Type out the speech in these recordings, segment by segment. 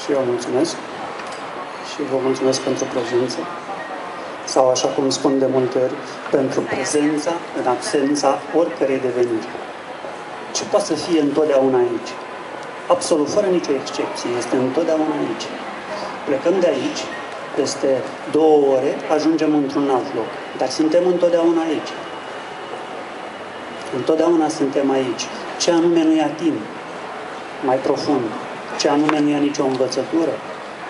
Și eu mulțumesc și vă mulțumesc pentru prezență. Sau, așa cum spun de multe ori, pentru prezența în absența oricărei deveniri. Ce poate să fie întotdeauna aici? Absolut, fără nicio excepție, este întotdeauna aici. Plecăm de aici, peste 2 ore, ajungem într-un alt loc. Dar suntem întotdeauna aici. Întotdeauna suntem aici. Ce anume nu ia timp mai profund, ce anume nu ia nicio învățătură,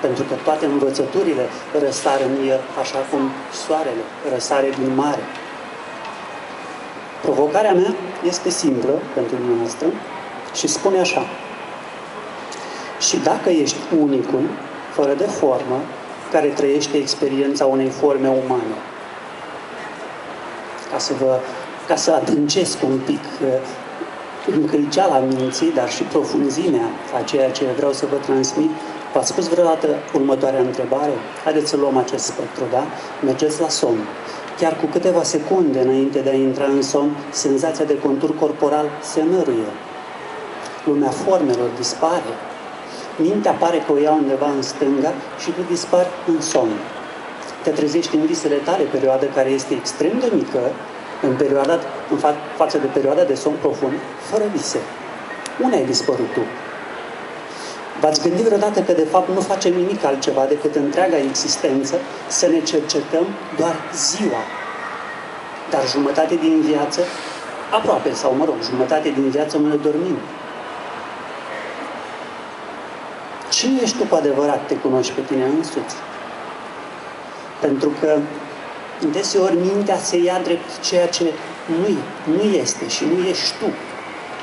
pentru că toate învățăturile răsar în el, așa cum soarele răsare din mare. Provocarea mea este simplă pentru dumneavoastră și spune așa: și dacă ești unicul, fără de formă, care trăiește experiența unei forme umane, ca să adâncesc un pic încălceala minții, dar și profunzimea a ceea ce vreau să vă transmit, v-ați spus vreodată următoarea întrebare? Haideți să luăm acest spectru, da? Mergeți la somn. Chiar cu câteva secunde înainte de a intra în somn, senzația de contur corporal se năruie. Lumea formelor dispare. Mintea pare că o ia undeva în stânga și tu dispari în somn. Te trezești în visele tale, perioadă care este extrem de mică, în față de perioada de somn profund, fără vise. Unde ai dispărut tu? V-ați gândit vreodată că de fapt nu facem nimic altceva decât întreaga existență să ne cercetăm doar ziua? Dar jumătate din viață, aproape, sau mă rog, jumătate din viață nu ne dormim. Cine ești tu cu adevărat? Te cunoști pe tine însuți? Pentru că deseori mintea se ia drept ceea ce nu este și nu ești tu.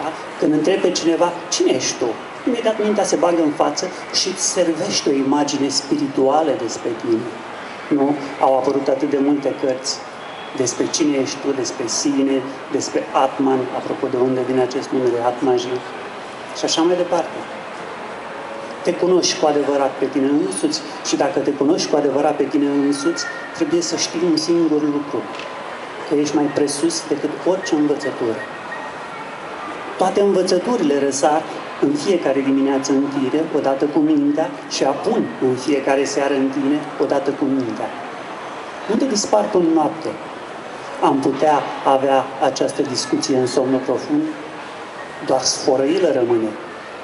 Da? Când întrebi pe cineva, cine ești tu? Imediat mintea se bagă în față și îți servește o imagine spirituală despre tine. Nu? Au apărut atât de multe cărți despre cine ești tu, despre sine, despre Atman, apropo de unde vine acest nume de Atmaji, și așa mai departe. Te cunoști cu adevărat pe tine însuți și dacă te cunoști cu adevărat pe tine însuți, trebuie să știi un singur lucru, că ești mai presus decât orice învățătură. Toate învățăturile răsar în fiecare dimineață în tine, odată cu mintea, și apun în fiecare seară în tine, odată cu mintea. Unde dispar tu în noapte? Am putea avea această discuție în somnul profund? Doar sfărăilă rămâne.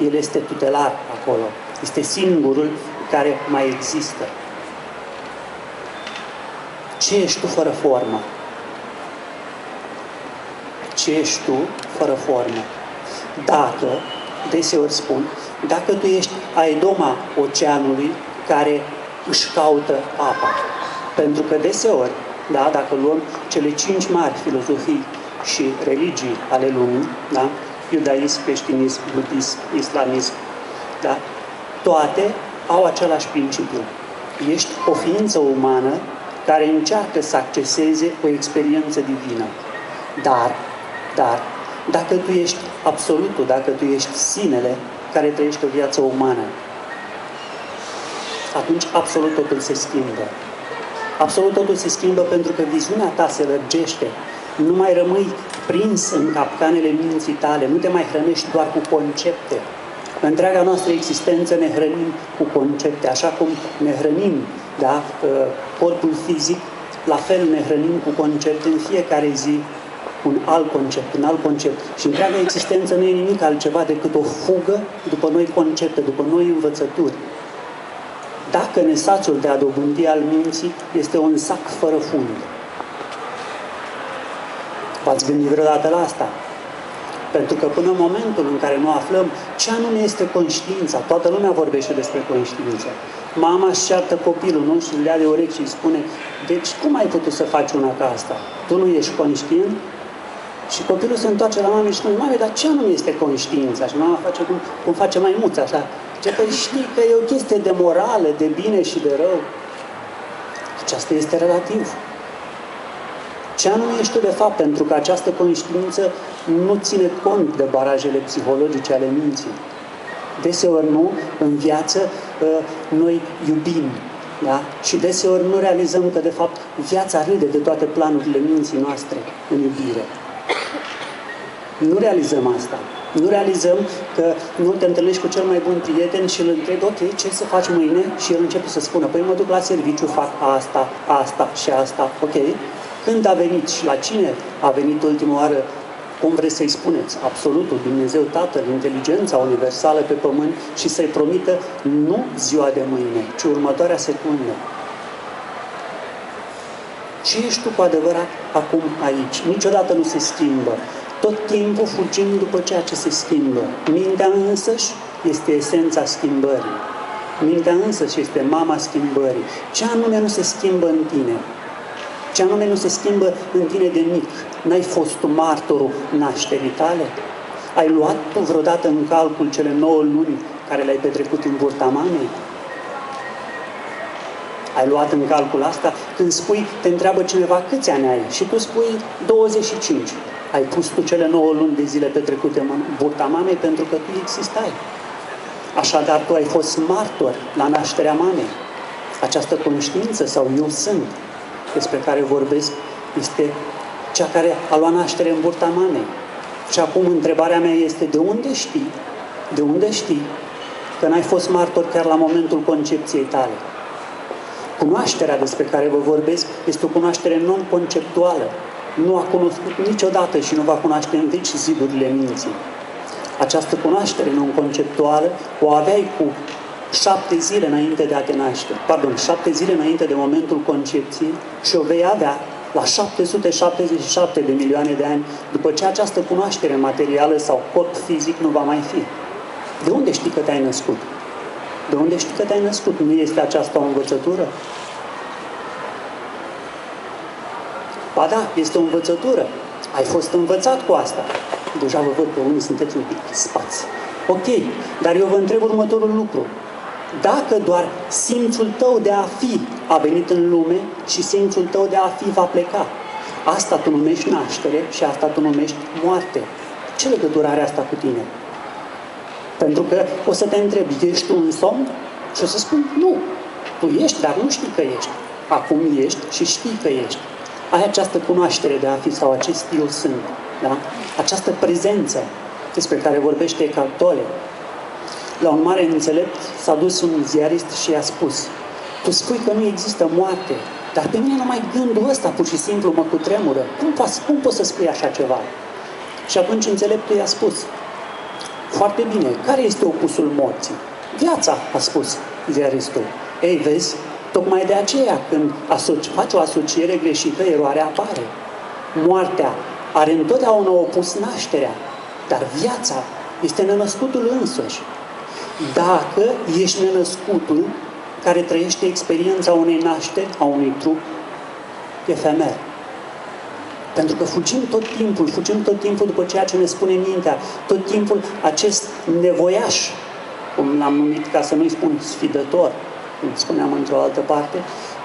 El este tutelar acolo. Este singurul care mai există. Ce ești tu fără formă? Ce ești tu fără formă? Dacă, deseori spun, dacă tu ești aedoma oceanului care își caută apa. Pentru că deseori, da, dacă luăm cele 5 mari filozofii și religii ale lumii, da, iudaism, creștinism, budism, islamism, da, toate au același principiu. Ești o ființă umană care încearcă să acceseze o experiență divină. Dar, dacă tu ești absolutul, dacă tu ești sinele care trăiește o viață umană, atunci absolut totul se schimbă. Absolut totul se schimbă pentru că viziunea ta se lărgește. Nu mai rămâi prins în capcanele minții tale, nu te mai hrănești doar cu concepte. Întreaga noastră existență ne hrănim cu concepte, așa cum ne hrănim, da, corpul fizic, la fel ne hrănim cu concepte în fiecare zi, un alt concept. Și întreaga existență nu e nimic altceva decât o fugă după noi concepte, după noi învățături. Dacă nesațul de a dobândi al minții este un sac fără fund. V-ați gândit vreodată la asta? Pentru că până în momentul în care nu aflăm ce anume este conștiința, toată lumea vorbește despre conștiință. Mama își ceartă copilul, nu? Și îl ia de urechi și îi spune, deci cum ai putut să faci una ca asta? Tu nu ești conștient? Și copilul se întoarce la mamă și spune, mame, dar ce anume este conștiința? Și mama face cum face maimuța, așa. Zice, păi știi că e o chestie de morală, de bine și de rău. Aceasta este relativ. Ce anume ești tu de fapt? Pentru că această conștiință nu ține cont de barajele psihologice ale minții. Deseori nu, în viață, noi iubim, da? Și deseori nu realizăm că de fapt viața râde de toate planurile minții noastre în iubire. Nu realizăm asta. Nu realizăm că nu te întâlnești cu cel mai bun prieten și îl întrebi, ok, ce să faci mâine? Și el începe să spună, păi mă duc la serviciu, fac asta, asta și asta, ok? Când a venit și la cine a venit ultima oară, cum vreți să-i spuneți? Absolutul, Dumnezeu Tatăl, inteligența universală pe pământ și să-i promită nu ziua de mâine, ci următoarea secundă. Ce ești tu cu adevărat acum aici? Niciodată nu se schimbă. Tot timpul fugim după ceea ce se schimbă. Mintea însăși este esența schimbării. Mintea însăși este mama schimbării. Ce anume nu se schimbă în tine? Ce anume nu se schimbă în tine de mic? N-ai fost tu martorul nașterii tale? Ai luat tu vreodată în calcul cele 9 luni care le-ai petrecut în burta mamei? Ai luat în calcul asta? Când spui, te întreabă cineva câți ani ai și tu spui 25. Ai pus tu cele 9 luni de zile petrecute în burta mamei pentru că tu existai. Așadar, tu ai fost martor la nașterea mamei. Această conștiință sau eu sunt despre care vorbesc este cea care a luat naștere în burta mamei. Și acum întrebarea mea este, de unde știi? De unde știi că n-ai fost martor chiar la momentul concepției tale? Cunoașterea despre care vă vorbesc este o cunoaștere non-conceptuală. Nu a cunoscut niciodată și nu va cunoaște în veci zidurile minții. Această cunoaștere non-conceptuală o aveai cu 7 zile înainte de a te naște. 7 zile înainte de momentul concepției și o vei avea la 777 de milioane de ani după ce această cunoaștere materială sau corp fizic nu va mai fi. De unde știi că te-ai născut? De unde știi că te-ai născut? Nu este aceasta o învățătură? Ba da, este o învățătură. Ai fost învățat cu asta. Deja vă văd că unii sunteți un pic spați. Ok, dar eu vă întreb următorul lucru. Dacă doar simțul tău de a fi a venit în lume și simțul tău de a fi va pleca, asta tu numești naștere și asta tu numești moarte. Ce legătură are asta cu tine? Pentru că o să te întrebi, ești tu în somn? Și o să spun, nu. Tu ești, dar nu știi că ești. Acum ești și știi că ești. Ai această cunoaștere de a fi sau acest eu sunt. Da? Această prezență despre care vorbește Eckhart Tolle. La un mare înțelept s-a dus un ziarist și i-a spus, tu spui că nu există moarte, dar pe mine numai gândul ăsta pur și simplu mă cutremură. Cum poți să spui așa ceva? Și atunci înțeleptul i-a spus, foarte bine, care este opusul morții? Viața, a spus ziaristul. Ei, vezi, tocmai de aceea când faci o asociere greșită, eroarea apare. Moartea are întotdeauna opus nașterea, dar viața este nenăscutul însuși. Dacă ești nenăscutul care trăiește experiența unei nașteri, a unui trup efemer. Pentru că fugim tot timpul după ceea ce ne spune mintea, tot timpul acest nevoiaș, cum l-am numit, ca să nu-i spun sfidător, cum spuneam într-o altă parte,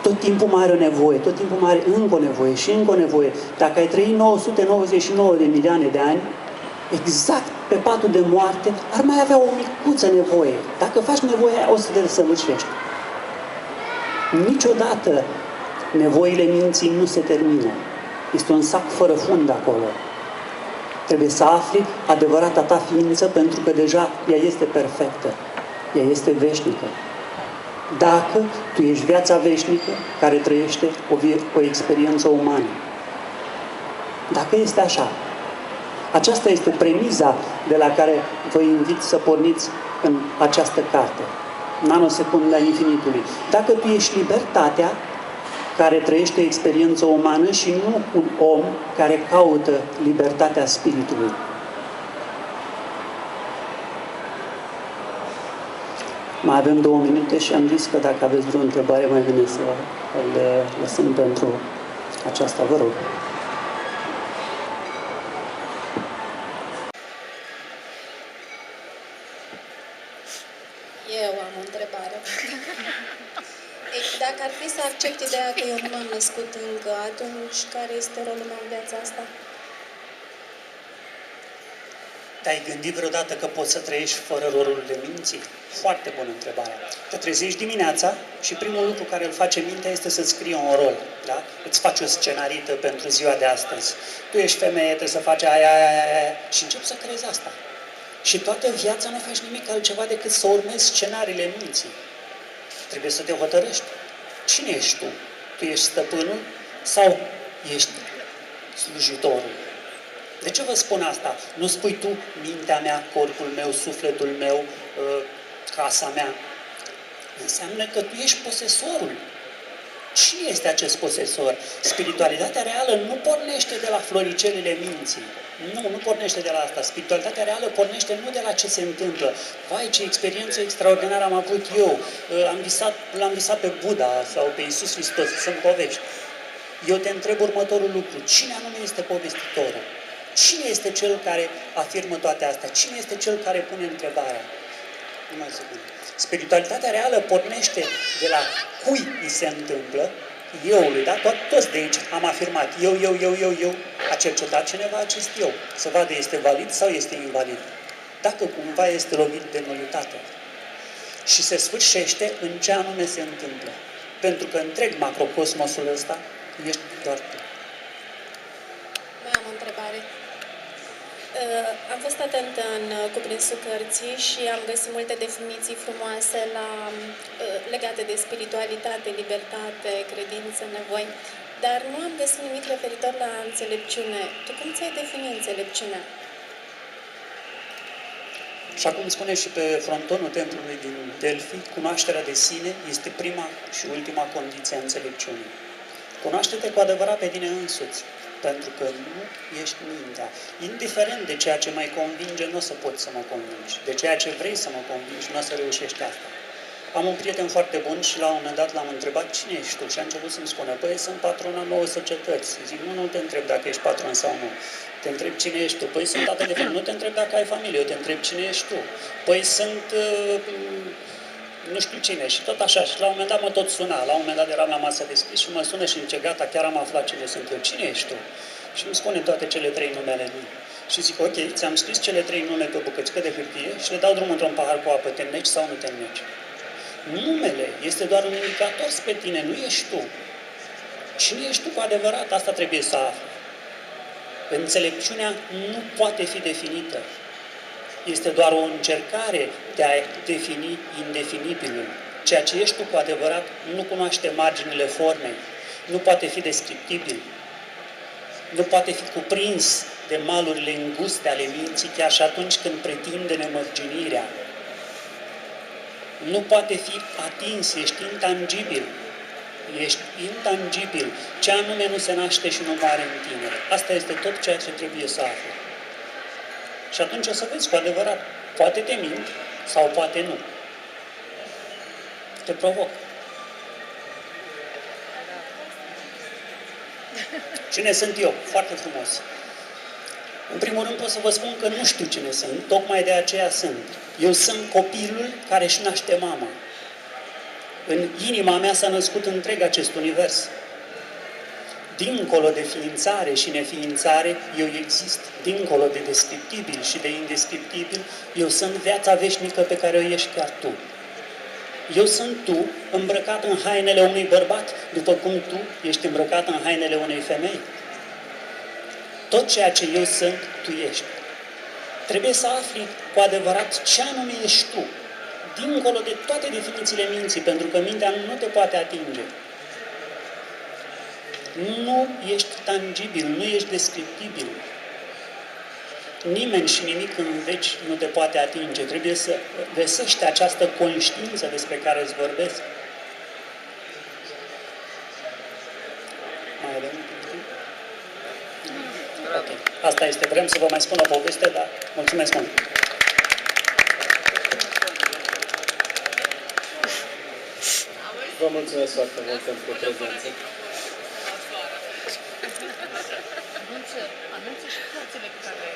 tot timpul mai are o nevoie, tot timpul mai are încă o nevoie și încă o nevoie. Dacă ai trăit 999 de milioane de ani, exact pe patul de moarte, ar mai avea o micuță nevoie. Dacă faci nevoia, o să te desăvârșești. Niciodată nevoile minții nu se termină. Este un sac fără fund acolo. Trebuie să afli adevărata ta ființă pentru că deja ea este perfectă. Ea este veșnică. Dacă tu ești viața veșnică care trăiește o experiență umană. Dacă este așa. Aceasta este premiza de la care vă invit să porniți în această carte. Nanosecunda infinitului. Dacă tu ești libertatea care trăiește o experiență umană și nu un om care caută libertatea spiritului. Mai avem 2 minute și am zis că dacă aveți vreo întrebare, mai bine să le lăsăm pentru aceasta. Vă rog. Eu am o întrebare. Dacă ar fi să accept ideea că eu nu m-am născut încă, atunci care este rolul meu în viața asta? Te-ai gândit vreodată că poți să trăiești fără rolurile minții? Foarte bună întrebare. Te trezești dimineața și primul lucru care îl face mintea este să scrie un rol. Da? Îți faci o scenarită pentru ziua de astăzi. Tu ești femeie, trebuie să faci aia și începi să crezi asta. Și toată viața nu faci nimic altceva decât să urmezi scenariile minții. Trebuie să te hotărăști. Cine ești tu? Tu ești stăpânul sau ești slujitorul? De ce vă spun asta? Nu spui tu mintea mea, corpul meu, sufletul meu, casa mea. Înseamnă că tu ești posesorul. Cine este acest posesor? Spiritualitatea reală nu pornește de la floricelele minții. Nu pornește de la asta. Spiritualitatea reală pornește nu de la ce se întâmplă. Vai, ce experiență extraordinară am avut eu. L-am visat pe Buddha sau pe Iisus Hristos, sunt povești. Eu te întreb următorul lucru. Cine anume este povestitorul? Cine este cel care afirmă toate astea? Cine este cel care pune întrebarea? Numai o secundă. Spiritualitatea reală pornește de la cui îi se întâmplă, euului, da? Toți de aici am afirmat, eu, a cercetat cineva acest eu, să vadă este valid sau este invalid. Dacă cumva este lovit de nulitate. Și se sfârșește în ce anume se întâmplă. Pentru că întreg macrocosmosul ăsta ești doar tu. Mai am o întrebare. Am fost atentă în cuprinsul cărții și am găsit multe definiții frumoase legate de spiritualitate, libertate, credință, nevoi, dar nu am găsit nimic referitor la înțelepciune. Tu cum ți-ai definit înțelepciunea? Și acum spune și pe frontonul templului din Delphi, cunoașterea de sine este prima și ultima condiție a înțelepciunii. Cunoaște-te cu adevărat pe tine însuți. Pentru că nu ești mintea. Indiferent de ceea ce mai convinge, nu o să poți să mă convingi. De ceea ce vrei să mă convingi, nu o să reușești asta. Am un prieten foarte bun și la un moment dat l-am întrebat cine ești tu și a început să-mi spună, păi sunt patron al 9 societăți. Zic, nu te întreb dacă ești patron sau nu. Te întreb cine ești tu. Păi sunt tată de familie. Nu te întreb dacă ai familie, eu te întreb cine ești tu. Păi sunt... nu știu cine și tot așa. Și la un moment dat mă tot suna. La un moment dat eram la masă de scris și mă sună și zice, gata, chiar am aflat cine sunt eu. Cine ești tu? Și îmi spune toate cele 3 numele lui. Și zic, ok, ți-am scris cele 3 nume pe o bucățică de hârtie și le dau drumul într-un pahar cu apă. Te înneci sau nu te înneci? Numele este doar un indicator spre tine, nu ești tu. Cine ești tu cu adevărat? Asta trebuie să afli. Înțelepciunea nu poate fi definită. Este doar o încercare de a defini indefinibilul. Ceea ce ești tu cu adevărat nu cunoaște marginile formei, nu poate fi descriptibil, nu poate fi cuprins de malurile înguste ale minții chiar și atunci când pretinde nemărginirea. Nu poate fi atins, ești intangibil. Ești intangibil. Ce anume nu se naște și nu moare în tine. Asta este tot ceea ce trebuie să afli. Și atunci o să vezi cu adevărat. Poate te mint sau poate nu. Te provoc. Cine sunt eu? Foarte frumos. În primul rând pot să vă spun că nu știu cine sunt, tocmai de aceea sunt. Eu sunt copilul care își naște mama. În inima mea s-a născut întreg acest univers. Dincolo de ființare și neființare, eu exist. Dincolo de descriptibil și de indescriptibil, eu sunt viața veșnică pe care o ești chiar tu. Eu sunt tu, îmbrăcat în hainele unui bărbat, după cum tu ești îmbrăcat în hainele unei femei. Tot ceea ce eu sunt, tu ești. Trebuie să afli cu adevărat ce anume ești tu, dincolo de toate definițiile minții, pentru că mintea nu te poate atinge. Nu ești tangibil, nu ești descriptibil. Nimeni și nimic în veci nu te poate atinge. Trebuie să găsești această conștiință despre care îți vorbesc. Mai avem? Ok. Asta este. Vrem să vă mai spun o poveste, dar mulțumesc mult. Vă mulțumesc foarte mult pentru prezență. Anunță și cărțile pe care